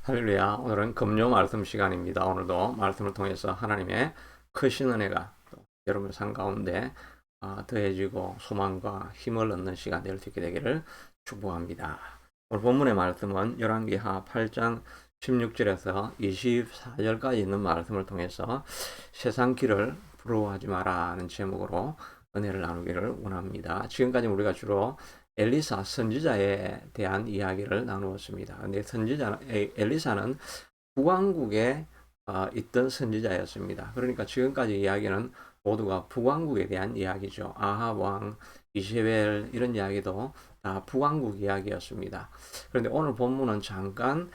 할렐루야. 오늘은 금요 말씀 시간입니다. 오늘도 말씀을 통해서 하나님의 크신 은혜가 또 여러분 삶 가운데 더해지고 소망과 힘을 얻는 시간 될 수 있게 되기를 축복합니다. 오늘 본문의 말씀은 열왕기하 8장 16절에서 24절까지 있는 말씀을 통해서 세상 길을 부러워하지 마라는 제목으로 은혜를 나누기를 원합니다. 지금까지 우리가 주로 엘리사 선지자에 대한 이야기를 나누었습니다. 근데 엘리사는 북왕국에 있던 선지자였습니다. 그러니까 지금까지 이야기는 모두가 북왕국에 대한 이야기죠. 아합 왕, 이세벨 이런 이야기도 다 북왕국 이야기였습니다. 그런데 오늘 본문은 잠깐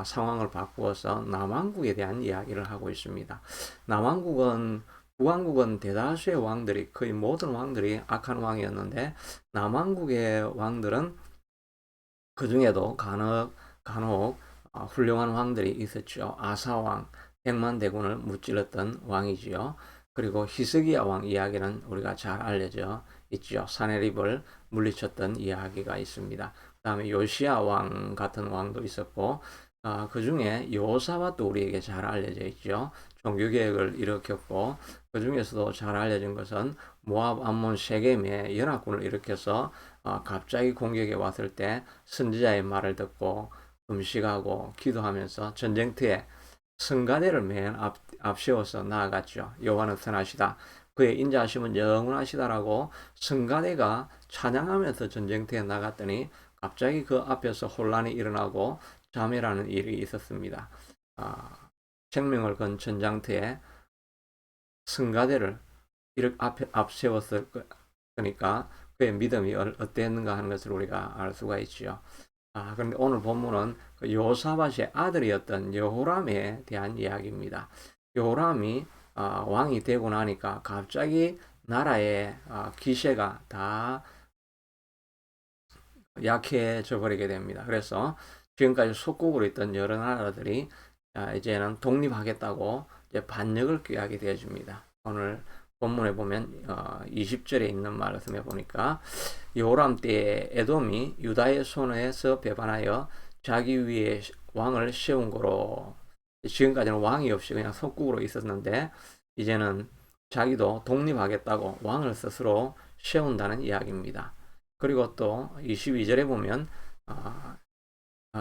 상황을 바꾸어서 남왕국에 대한 이야기를 하고 있습니다. 남왕국은 북왕국은 대다수의 왕들이 거의 모든 왕들이 악한 왕이었는데 남왕국의 왕들은 그 중에도 간혹 훌륭한 왕들이 있었죠. 아사왕, 백만 대군을 무찔렀던 왕이지요. 그리고 히스기야 왕 이야기는 우리가 잘 알려져 있죠. 사네립을 물리쳤던 이야기가 있습니다. 그 다음에 요시야 왕 같은 왕도 있었고, 그 중에 여호사밧도 우리에게 잘 알려져 있죠. 종교개혁을 일으켰고, 그 중에서도 잘 알려진 것은 모압, 암몬, 세겜의 연합군을 일으켜서 갑자기 공격에 왔을 때 선지자의 말을 듣고 금식하고 기도하면서 전쟁터에 성가대를 맨 앞세워서 나아갔죠. 여호와는 선하시다. 그의 인자하심은 영원하시다라고 성가대가 찬양하면서 전쟁터에 나갔더니 갑자기 그 앞에서 혼란이 일어나고 자멸하는 일이 있었습니다. 생명을 건 전장터에 성가대를 이렇게 앞세웠으니까 그의 믿음이 어땠는가 하는 것을 우리가 알 수가 있지요. 그런데 오늘 본문은 그 여호사밧의 아들이었던 여호람에 대한 이야기입니다. 여호람이 왕이 되고 나니까 갑자기 나라의 기세가 다 약해져 버리게 됩니다. 그래서 지금까지 속국으로 있던 여러 나라들이 이제는 독립하겠다고 이제 반역을 꾀하게 되어집니다. 오늘 본문에 보면 20절에 있는 말씀에 보니까 여호람 때에 에돔이 유다의 손에서 배반하여 자기 위에 왕을 세운 거로, 지금까지는 왕이 없이 그냥 속국으로 있었는데 이제는 자기도 독립하겠다고 왕을 스스로 세운다는 이야기입니다. 그리고 또 22절에 보면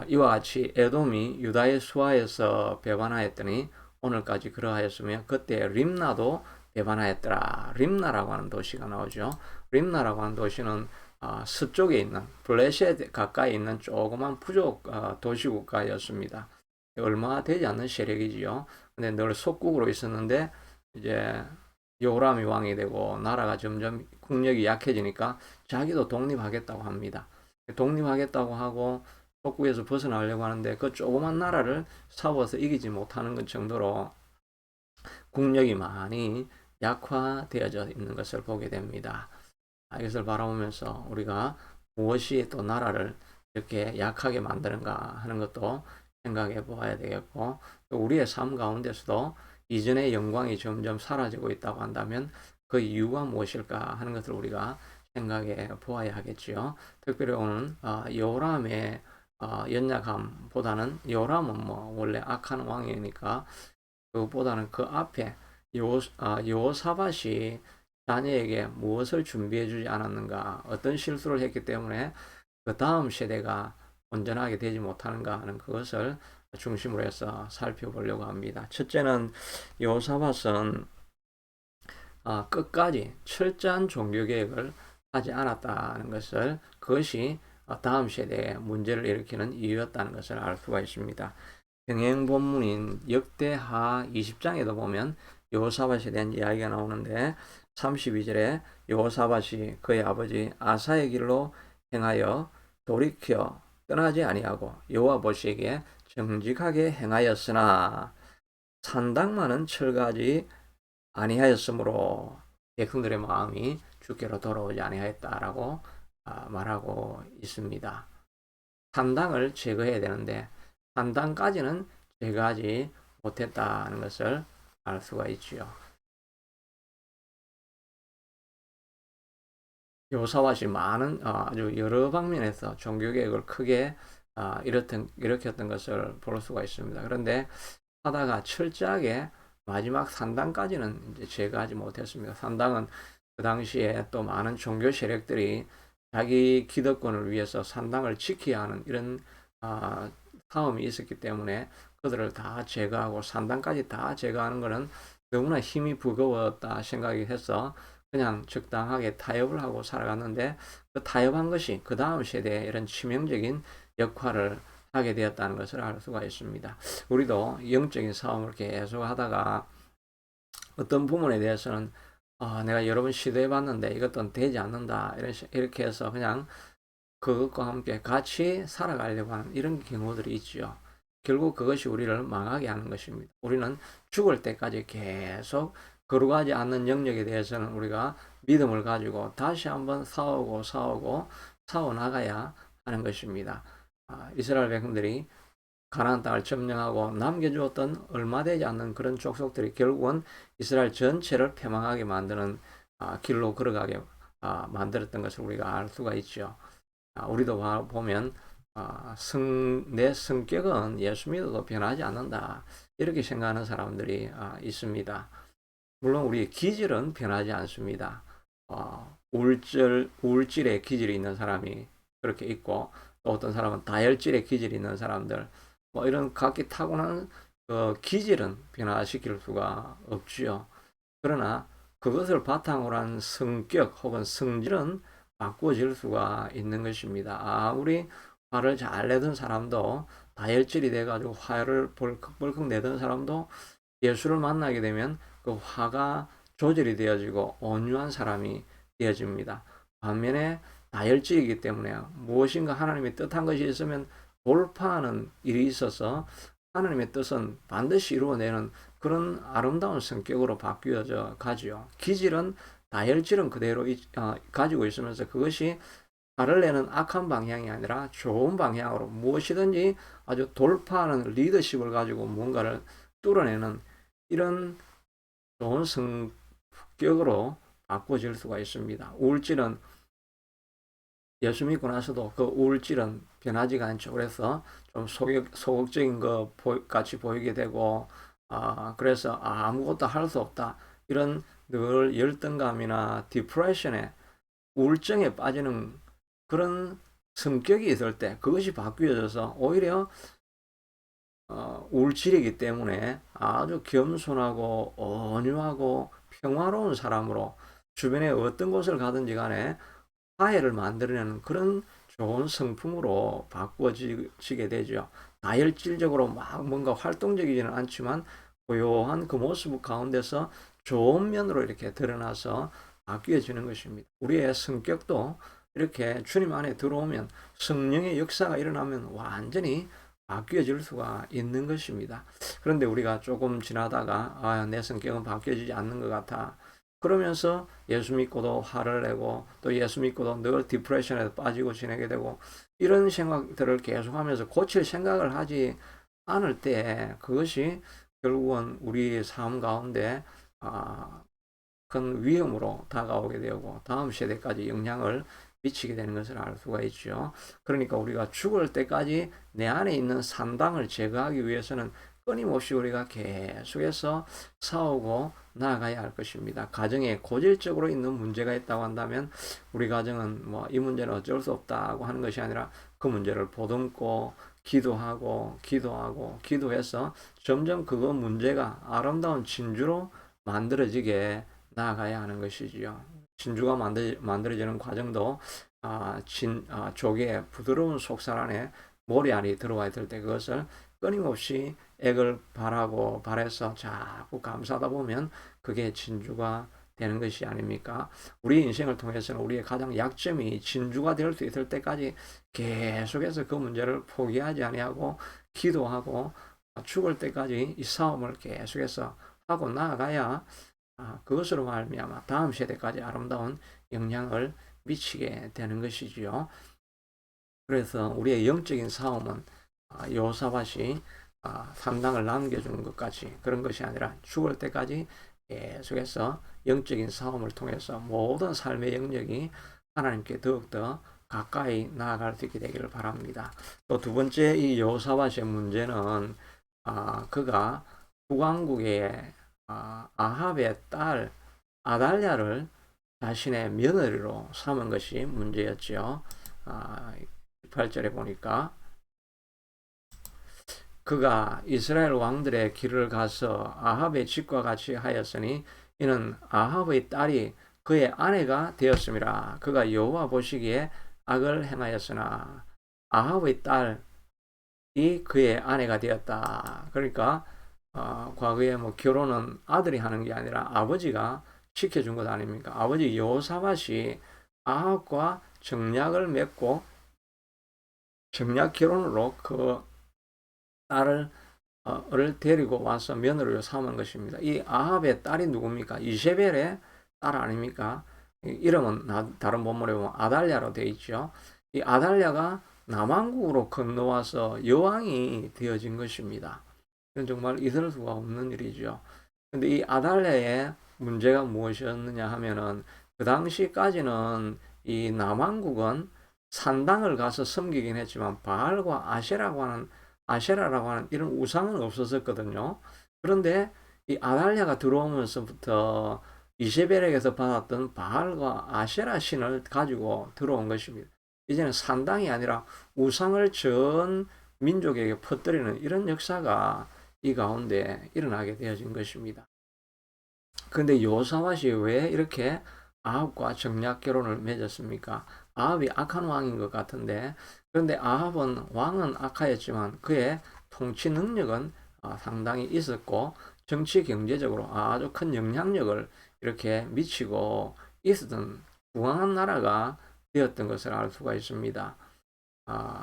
이와 같이 에돔이 유다의 수하에서 배반하였더니 오늘까지 그러하였으며 그때 림나도 배반하였더라. 림나라고 하는 도시가 나오죠. 림나라고 하는 도시는 서쪽에 있는 블레셋 가까이 있는 조그만 부족 도시 국가였습니다. 얼마 되지 않는 세력이지요. 근데 늘 속국으로 있었는데 이제 요람이 왕이 되고 나라가 점점 국력이 약해지니까 자기도 독립하겠다고 합니다. 독립하겠다고 하고 속국에서 벗어나려고 하는데 그 조그만 나라를 싸워서 이기지 못하는 것 정도로 국력이 많이 약화되어져 있는 것을 보게 됩니다. 이것을 바라보면서 우리가 무엇이 또 나라를 이렇게 약하게 만드는가 하는 것도 생각해 보아야 되겠고, 또 우리의 삶 가운데서도 이전의 영광이 점점 사라지고 있다고 한다면 그 이유가 무엇일까 하는 것을 우리가 생각해 보아야 하겠지요. 특별히 오늘 요람의 연약함보다는 요람은 뭐 원래 악한 왕이니까 그것보다는 그 앞에 여호사밧이 자녀에게 무엇을 준비해 주지 않았는가, 어떤 실수를 했기 때문에 그 다음 세대가 온전하게 되지 못하는가 하는 그것을 중심으로 해서 살펴보려고 합니다. 첫째는 여호사밧은 끝까지 철저한 종교개혁을 하지 않았다는 것을, 그것이 다음 세대에 문제를 일으키는 이유였다는 것을 알 수가 있습니다. 병행 본문인 역대하 20장에도 보면 여호사밧에 대한 이야기가 나오는데 32절에 여호사밧이 그의 아버지 아사의 길로 행하여 돌이켜 떠나지 아니하고 여호와 보시기에 정직하게 행하였으나 산당만은 철가지 아니하였으므로 백성들의 마음이 주께로 돌아오지 아니하였다라고 말하고 있습니다. 산당을 제거해야 되는데 산당까지는 제거하지 못했다는 것을 알 수가 있지요. 여호사밧이 많은 아주 여러 방면에서 종교개혁을 크게 일으켰던 것을 볼 수가 있습니다. 그런데 하다가 철저하게 마지막 산당까지는 이제 제거하지 못했습니다. 산당은 그 당시에 또 많은 종교 세력들이 자기 기득권을 위해서 산당을 지켜야 하는 이런 아, 싸움이 있었기 때문에 그들을 다 제거하고 산당까지 다 제거하는 것은 너무나 힘이 버거웠다 생각이 해서 그냥 적당하게 타협을 하고 살아갔는데 그 타협한 것이 그 다음 세대에 이런 치명적인 역할을 하게 되었다는 것을 알 수가 있습니다. 우리도 영적인 싸움을 계속 하다가 어떤 부분에 대해서는 내가 여러 번 시도해 봤는데 이것도 되지 않는다 이렇게 해서 그냥 그것과 함께 같이 살아가려고 하는 이런 경우들이 있죠. 결국 그것이 우리를 망하게 하는 것입니다. 우리는 죽을 때까지 계속 거룩하지 않는 영역에 대해서는 우리가 믿음을 가지고 다시 한번 싸워 나가야 하는 것입니다. 이스라엘 백성들이 가나안 땅을 점령하고 남겨주었던 얼마 되지 않는 그런 족속들이 결국은 이스라엘 전체를 패망하게 만드는 길로 걸어가게 만들었던 것을 우리가 알 수가 있죠. 우리도 보면 내 성격은 예수 믿어도 변하지 않는다 이렇게 생각하는 사람들이 있습니다. 물론 우리 기질은 변하지 않습니다. 우울질의 기질이 있는 사람이 그렇게 있고 또 어떤 사람은 다혈질의 기질이 있는 사람들 뭐 이런 각기 타고난 기질은 변화시킬 수가 없지요. 그러나 그것을 바탕으로 한 성격 혹은 성질은 바꿔질 수가 있는 것입니다. 아무리 화를 잘 내던 사람도 다혈질이 돼가지고 화를 벌컥벌컥 내던 사람도 예수를 만나게 되면 그 화가 조절이 되어지고 온유한 사람이 되어집니다. 반면에 다혈질이기 때문에 무엇인가 하나님의 뜻한 것이 있으면 돌파하는 일이 있어서 하나님의 뜻은 반드시 이루어내는 그런 아름다운 성격으로 바뀌어져 가지요. 기질은 다혈질은 그대로 가지고 있으면서 그것이 화를 내는 악한 방향이 아니라 좋은 방향으로 무엇이든지 아주 돌파하는 리더십을 가지고 뭔가를 뚫어내는 이런 좋은 성격으로 바꿔질 수가 있습니다. 우울질은 예수 믿고 나서도 그 우울질은 변하지가 않죠. 그래서 좀 소극적인 것 같이 보이게 되고, 그래서 아무것도 할 수 없다. 이런 늘 열등감이나 디프레션에 우울증에 빠지는 그런 성격이 있을 때 그것이 바뀌어져서 오히려 우울질이기 때문에 아주 겸손하고 온유하고 평화로운 사람으로 주변에 어떤 곳을 가든지 간에 화해를 만들어내는 그런 좋은 성품으로 바꿔지게 되죠. 다혈질적으로 막 뭔가 활동적이지는 않지만 고요한 그 모습 가운데서 좋은 면으로 이렇게 드러나서 바뀌어지는 것입니다. 우리의 성격도 이렇게 주님 안에 들어오면 성령의 역사가 일어나면 완전히 바뀌어질 수가 있는 것입니다. 그런데 우리가 조금 지나다가 내 성격은 바뀌어지지 않는 것 같아. 그러면서 예수 믿고도 화를 내고 또 예수 믿고도 늘 디프레션에 빠지고 지내게 되고 이런 생각들을 계속하면서 고칠 생각을 하지 않을 때 그것이 결국은 우리 삶 가운데 큰 위험으로 다가오게 되고 다음 세대까지 영향을 미치게 되는 것을 알 수가 있죠. 그러니까 우리가 죽을 때까지 내 안에 있는 산당을 제거하기 위해서는 끊임없이 우리가 계속해서 싸우고 나아가야 할 것입니다. 가정에 고질적으로 있는 문제가 있다고 한다면 우리 가정은 뭐 이 문제는 어쩔 수 없다고 하는 것이 아니라 그 문제를 보듬고 기도해서 점점 그거 문제가 아름다운 진주로 만들어지게 나아가야 하는 것이지요. 진주가 만들어지는 과정도 조개의 부드러운 속살 안에 모래 알이 들어와야 될 때 그것을 끊임없이 액을 바라서 자꾸 감싸다 보면 그게 진주가 되는 것이 아닙니까? 우리 인생을 통해서는 우리의 가장 약점이 진주가 될 수 있을 때까지 계속해서 그 문제를 포기하지 아니하고 기도하고 죽을 때까지 이 싸움을 계속해서 하고 나아가야 그것으로 말미암아 다음 세대까지 아름다운 영향을 미치게 되는 것이지요. 그래서 우리의 영적인 싸움은 요사밭이 산당을 남겨주는 것 같이 그런 것이 아니라 죽을 때까지 계속해서 영적인 싸움을 통해서 모든 삶의 영역이 하나님께 더욱더 가까이 나아갈 수 있게 되기를 바랍니다. 또 두 번째 이 여호사밧의 문제는 그가 북왕국의 아합의 딸 아달랴를 자신의 며느리로 삼은 것이 문제였지요. 18절에 보니까 그가 이스라엘 왕들의 길을 가서 아합의 집과 같이 하였으니 이는 아합의 딸이 그의 아내가 되었음이라. 그가 여호와 보시기에 악을 행하였으나 아합의 딸이 그의 아내가 되었다. 그러니까 과거에 뭐 결혼은 아들이 하는 게 아니라 아버지가 시켜준 것 아닙니까? 아버지 여호사밧이 아합과 정략을 맺고 정략 결혼으로 그 딸을 데리고 와서 며느리로 삼은 것입니다. 이 아합의 딸이 누굽니까? 이세벨의 딸 아닙니까? 이름은 다른 본문에 보면 아달랴로 되어 있죠. 이 아달랴가 남왕국으로 건너와서 여왕이 되어진 것입니다. 이건 정말 있을 수가 없는 일이죠. 근데 이 아달랴의 문제가 무엇이었느냐 하면은 그 당시까지는 이 남왕국은 산당을 가서 섬기긴 했지만 바알과 아세라라고 하는 이런 우상은 없었었거든요. 그런데 이 아달랴가 들어오면서부터 이세벨에게서 받았던 바알과 아세라 신을 가지고 들어온 것입니다. 이제는 산당이 아니라 우상을 전 민족에게 퍼뜨리는 이런 역사가 이 가운데 일어나게 되어진 것입니다. 그런데 여호사밧이 왜 이렇게 아합과 정략 결혼을 맺었습니까? 아합이 악한 왕인 것 같은데, 그런데 아합은 왕은 악하였지만 그의 통치 능력은 상당히 있었고 정치 경제적으로 아주 큰 영향력을 이렇게 미치고 있었던 부강한 나라가 되었던 것을 알 수가 있습니다.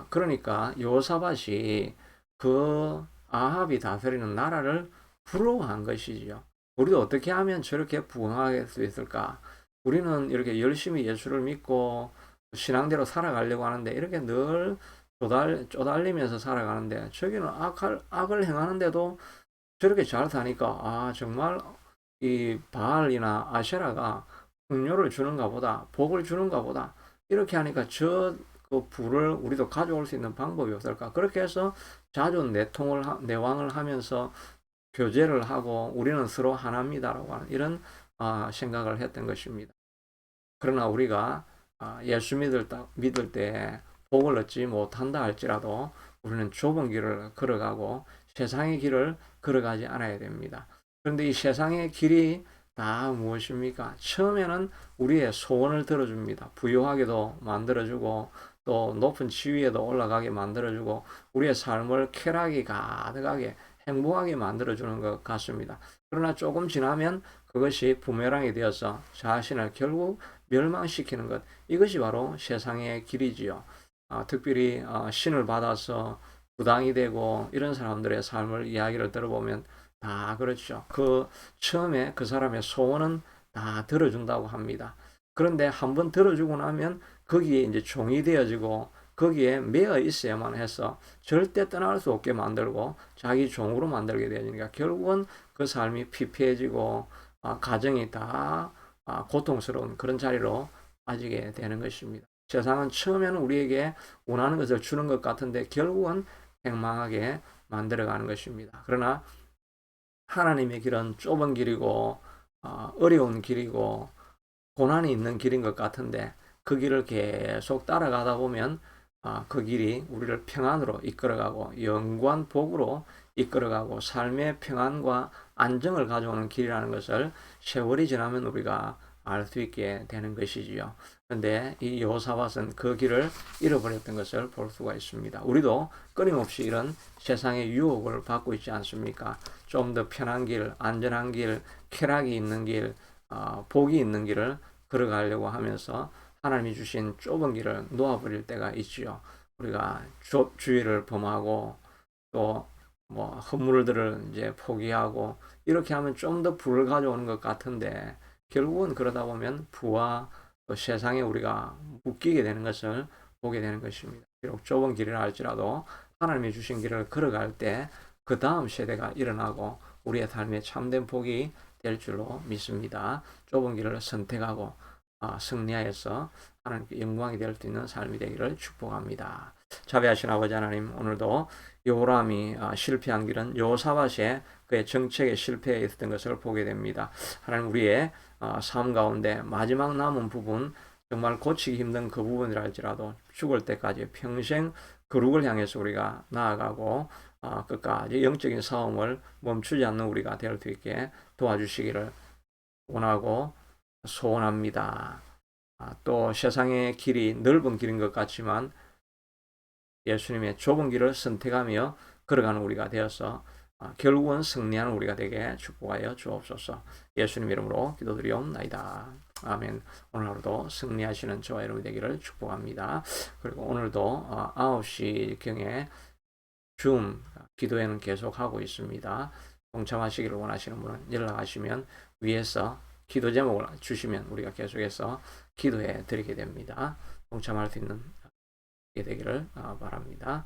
그러니까 여호사밧이 그 아합이 다스리는 나라를 부러워한 것이지요. 우리도 어떻게 하면 저렇게 부강할 수 있을까? 우리는 이렇게 열심히 예수를 믿고 신앙대로 살아가려고 하는데 이렇게 늘 쪼달리면서 살아가는데 저기는 악을 행하는데도 저렇게 잘 사니까 정말 이 바알이나 아세라가 풍요를 주는가 보다, 복을 주는가 보다 이렇게 하니까 그 부를 우리도 가져올 수 있는 방법이 없을까? 그렇게 해서 자주 내왕을 하면서 교제를 하고 우리는 서로 하나입니다라고 하는 이런 생각을 했던 것입니다. 그러나 우리가 예수 믿을 때 복을 얻지 못한다 할지라도 우리는 좁은 길을 걸어가고 세상의 길을 걸어가지 않아야 됩니다. 그런데 이 세상의 길이 다 무엇입니까? 처음에는 우리의 소원을 들어줍니다. 부유하게도 만들어주고 또 높은 지위에도 올라가게 만들어주고 우리의 삶을 쾌락이 가득하게 행복하게 만들어주는 것 같습니다. 그러나 조금 지나면 그것이 부메랑이 되어서 자신을 결국 멸망시키는 것, 이것이 바로 세상의 길이지요. 특별히 신을 받아서 부당이 되고 이런 사람들의 삶을 이야기를 들어보면 다 그렇죠. 처음에 그 사람의 소원은 다 들어준다고 합니다. 그런데 한번 들어주고 나면 거기에 이제 종이 되어지고 거기에 매여 있어야만 해서 절대 떠날 수 없게 만들고 자기 종으로 만들게 되니까 결국은 그 삶이 피폐해지고 가정이 다 고통스러운 그런 자리로 빠지게 되는 것입니다. 세상은 처음에는 우리에게 원하는 것을 주는 것 같은데 결국은 행망하게 만들어가는 것입니다. 그러나 하나님의 길은 좁은 길이고 어려운 길이고 고난이 있는 길인 것 같은데 그 길을 계속 따라가다 보면 그 길이 우리를 평안으로 이끌어가고 영구한 복으로 이끌어가고 삶의 평안과 안정을 가져오는 길이라는 것을 세월이 지나면 우리가 알 수 있게 되는 것이지요. 그런데 이 여호사밧은 그 길을 잃어버렸던 것을 볼 수가 있습니다. 우리도 끊임없이 이런 세상의 유혹을 받고 있지 않습니까? 좀 더 편한 길, 안전한 길, 쾌락이 있는 길, 복이 있는 길을 걸어가려고 하면서 하나님이 주신 좁은 길을 놓아버릴 때가 있지요. 우리가 주의를 범하고 또 뭐 허물들을 이제 포기하고 이렇게 하면 좀 더 부를 가져오는 것 같은데 결국은 그러다 보면 부와 또 세상에 우리가 묶이게 되는 것을 보게 되는 것입니다. 비록 좁은 길이라 할지라도 하나님이 주신 길을 걸어갈 때 그 다음 세대가 일어나고 우리의 삶에 참된 복이 될 줄로 믿습니다. 좁은 길을 선택하고 승리하여서 하나님께 영광이 될 수 있는 삶이 되기를 축복합니다. 자비하신 아버지 하나님, 오늘도 요람이 실패한 길은 여호사밧의 그의 정책에 실패해 있었던 것을 보게 됩니다. 하나님, 우리의 삶 가운데 마지막 남은 부분, 정말 고치기 힘든 그 부분이라 할지라도 죽을 때까지 평생 거룩을 향해서 우리가 나아가고 끝까지 영적인 싸움을 멈추지 않는 우리가 될 수 있게 도와주시기를 원하고 소원합니다. 또 세상의 길이 넓은 길인 것 같지만 예수님의 좁은 길을 선택하며 걸어가는 우리가 되어서 결국은 승리하는 우리가 되게 축복하여 주옵소서. 예수님 이름으로 기도드리옵나이다. 아멘. 오늘 하루도 승리하시는 저와 여러분이 되기를 축복합니다. 그리고 오늘도 9시경에 줌 기도회는 계속하고 있습니다. 동참하시기를 원하시는 분은 연락하시면 위에서 기도 제목을 주시면 우리가 계속해서 기도해 드리게 됩니다. 동참할 수 있는 되기를 바랍니다.